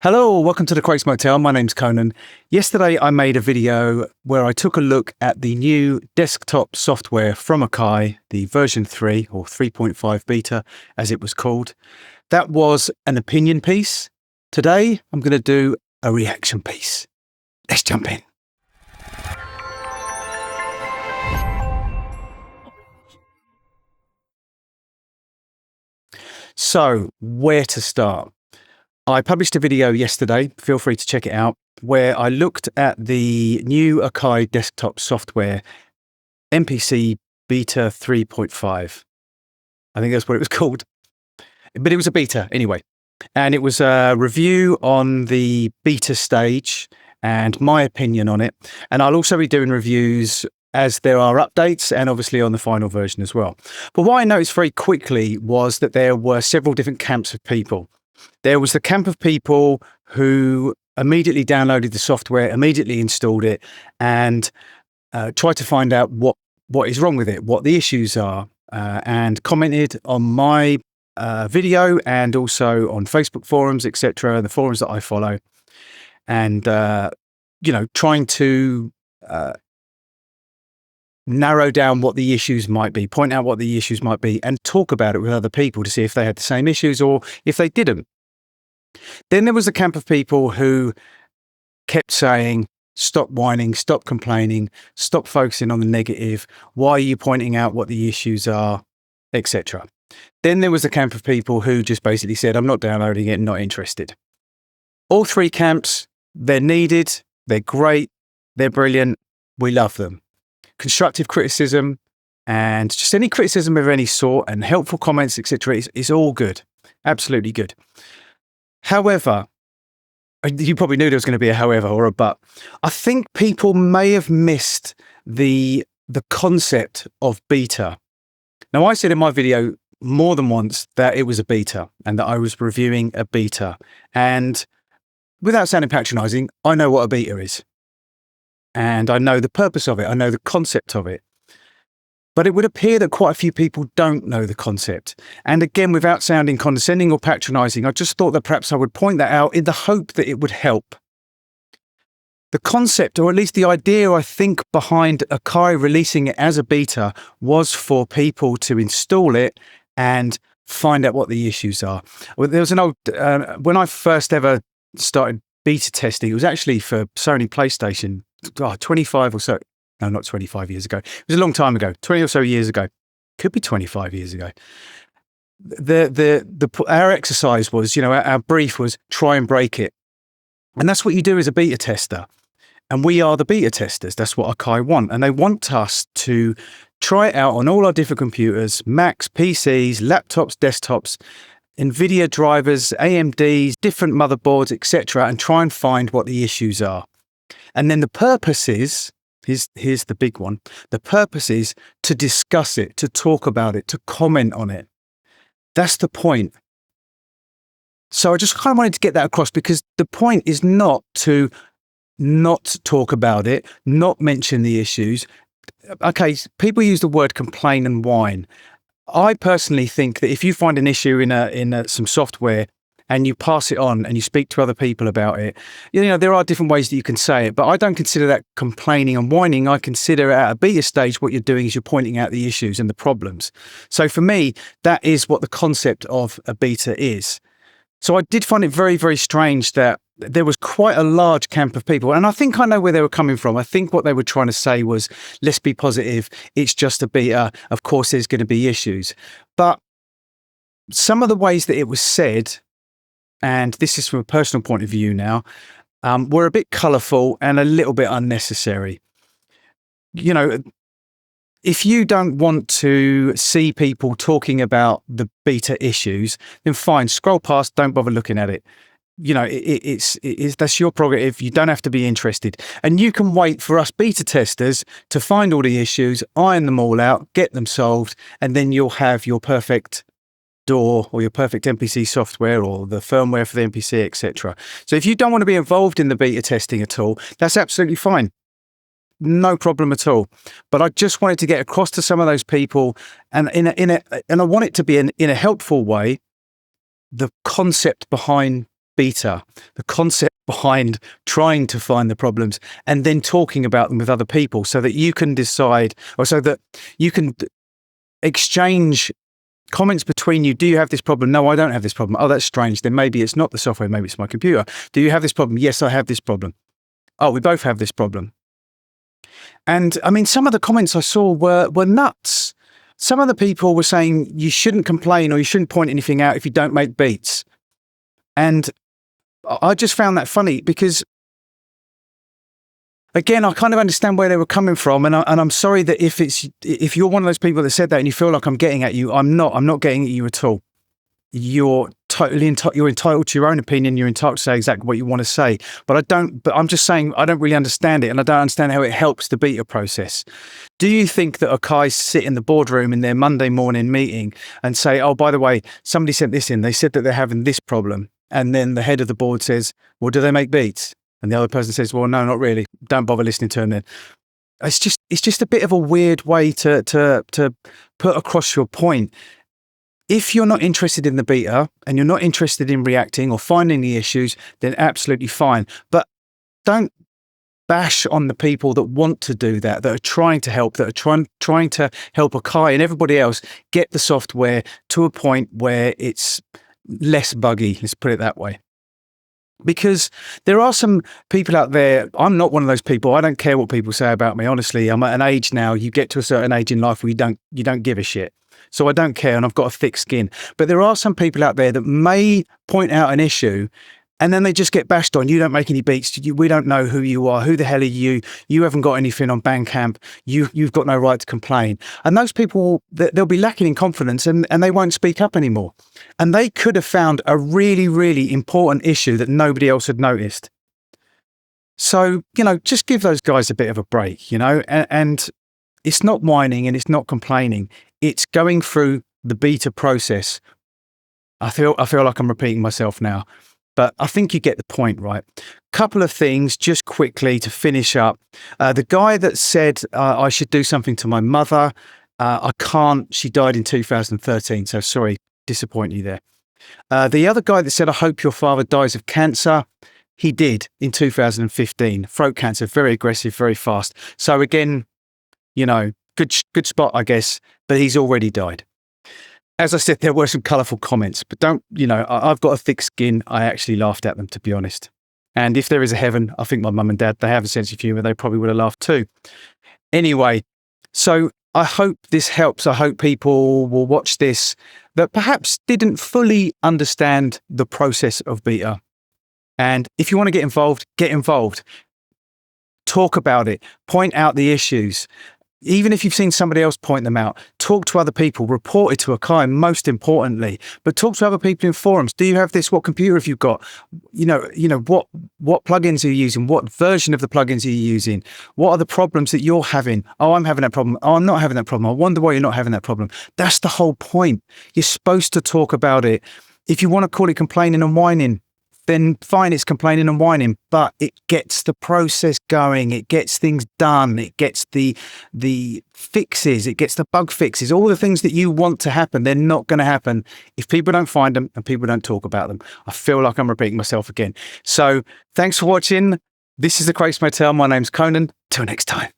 Hello, welcome to the Quakes Motel. My name's Conan. Yesterday I made a video where I took a look at the new desktop software from Akai, the version 3 or 3.5 beta as it was called. That was an opinion piece. Today I'm going to do a reaction piece. Let's jump in. So, where to start? I published a video yesterday, feel free to check it out, where I looked at the new Akai desktop software, MPC Beta 3.5. I think that's what it was called. But it was a beta anyway. And it was a review on the beta stage and my opinion on it. And I'll also be doing reviews as there are updates and obviously on the final version as well. But what I noticed very quickly was that there were several different camps of people. There was the camp of people who immediately downloaded the software, immediately installed it, and tried to find out what is wrong with it, what the issues are, and commented on my video and also on Facebook forums, etc., the forums that I follow, and trying to narrow down what the issues might be, point out what the issues might be, and talk about it with other people to see if they had the same issues or if they didn't. Then there was a camp of people who kept saying, stop whining, stop complaining, stop focusing on the negative, why are you pointing out what the issues are, etc. Then there was a camp of people who just basically said, I'm not downloading it, not interested. All three camps, they're needed, they're great, they're brilliant, we love them. Constructive criticism and just any criticism of any sort and helpful comments, etc. is all good. Absolutely good. However, you probably knew there was going to be a however or a but. I think people may have missed the concept of beta. Now, I said in my video more than once that it was a beta and that I was reviewing a beta. And without sounding patronizing, I know what a beta is. And I know the purpose of it. I know the concept of it. But it would appear that quite a few people don't know the concept. And again, without sounding condescending or patronizing, I just thought that perhaps I would point that out in the hope that it would help. The concept, or at least the idea, I think, behind Akai releasing it as a beta was for people to install it and find out what the issues are. There was an old, when I first ever started beta testing, it was actually for Sony PlayStation, 25 or so. No, not 25 years ago. It was a long time ago, 20 or so years ago. Could be 25 years ago. Our exercise was, our brief was try and break it. And that's what you do as a beta tester. And we are the beta testers. That's what Akai want. And they want us to try it out on all our different computers, Macs, PCs, laptops, desktops, NVIDIA drivers, AMDs, different motherboards, etc., and try and find what the issues are. And then the purpose is, here's the big one, the purpose is to discuss it, to talk about it, to comment on it. That's the point. So I just kind of wanted to get that across because the point is not to not talk about it, not mention the issues. Okay, people use the word complain and whine. I personally think that if you find an issue in some software and you pass it on and you speak to other people about it, there are different ways that you can say it, but I don't consider that complaining and whining. I consider at a beta stage what you're doing is you're pointing out the issues and the problems. So for me, that is what the concept of a beta is. So I did find it very, very strange that there was quite a large camp of people, and I think I know where they were coming from. I think what they were trying to say was, let's be positive, it's just a beta, of course there's going to be issues. But some of the ways that it was said, and this is from a personal point of view now, were a bit colourful and a little bit unnecessary. If you don't want to see people talking about the beta issues, then fine, scroll past, don't bother looking at it. That's your prerogative. You don't have to be interested. And you can wait for us beta testers to find all the issues, iron them all out, get them solved, and then you'll have your perfect DAW or your perfect MPC software or the firmware for the MPC, etc. So if you don't want to be involved in the beta testing at all, that's absolutely fine. No problem at all. But I just wanted to get across to some of those people, and I want it to be in a helpful way, the concept behind beta, the concept behind trying to find the problems and then talking about them with other people so that you can decide, or so that you can exchange comments between you. Do you have this problem? No, I don't have this problem. Oh, that's strange. Then maybe it's not the software. Maybe it's my computer. Do you have this problem? Yes, I have this problem. Oh, we both have this problem. And I mean, some of the comments I saw were nuts. Some of the people were saying you shouldn't complain or you shouldn't point anything out if you don't make beats. And I just found that funny because, again, I kind of understand where they were coming from, and I'm sorry that if you're one of those people that said that and you feel like I'm getting at you, I'm not getting at you at all. You're totally you're entitled to your own opinion. You're entitled to say exactly what you want to say, but I'm just saying I don't really understand it, and I don't understand how it helps the beta process. Do you think that Akai sit in the boardroom in their Monday morning meeting and say, "Oh, by the way, somebody sent this in. They said that they're having this problem," and then the head of the board says, "Well, do they make beats?" And the other person says, "Well, no, not really. Don't bother listening to them then." It's just a bit of a weird way to put across your point. If you're not interested in the beta and you're not interested in reacting or finding the issues, then absolutely fine. But don't bash on the people that want to do that are trying to help, that are trying to help Akai and everybody else get the software to a point where it's less buggy, let's put it that way. Because there are some people out there, I'm not one of those people, I don't care what people say about me, honestly. I'm at an age now, you get to a certain age in life where you don't give a shit. So I don't care, and I've got a thick skin. But there are some people out there that may point out an issue and then they just get bashed on. You don't make any beats. We don't know who you are. Who the hell are you? You haven't got anything on Bandcamp. You've got no right to complain. And those people, they'll be lacking in confidence and they won't speak up anymore. And they could have found a really, really important issue that nobody else had noticed. So, just give those guys a bit of a break, and it's not whining and it's not complaining. It's going through the beta process. I feel like I'm repeating myself now, but I think you get the point, right? Couple of things just quickly to finish up. The guy that said I should do something to my mother, I can't. She died in 2013, so sorry, disappoint you there. The other guy that said, I hope your father dies of cancer, he did in 2015. Throat cancer, very aggressive, very fast. So again, good spot, I guess, but he's already died. As I said, there were some colourful comments, but I've got a thick skin. I actually laughed at them, to be honest. And if there is a heaven, I think my mum and dad, they have a sense of humour. They probably would have laughed too. Anyway, so I hope this helps. I hope people will watch this that perhaps didn't fully understand the process of beta. And if you want to get involved, get involved. Talk about it. Point out the issues. Even if you've seen somebody else point them out, talk to other people, report it to Akai, most importantly, but talk to other people in forums. Do you have this? What computer have you got? What plugins are you using? What version of the plugins are you using? What are the problems that you're having? Oh, I'm having that problem. Oh, I'm not having that problem. I wonder why you're not having that problem. That's the whole point. You're supposed to talk about it. If you want to call it complaining and whining, then fine, it's complaining and whining, but it gets the process going. It gets things done. It gets the fixes. It gets the bug fixes. All the things that you want to happen, they're not going to happen if people don't find them and people don't talk about them. I feel like I'm repeating myself again. So thanks for watching. This is The Crates Motel. My name's Conan. Till next time.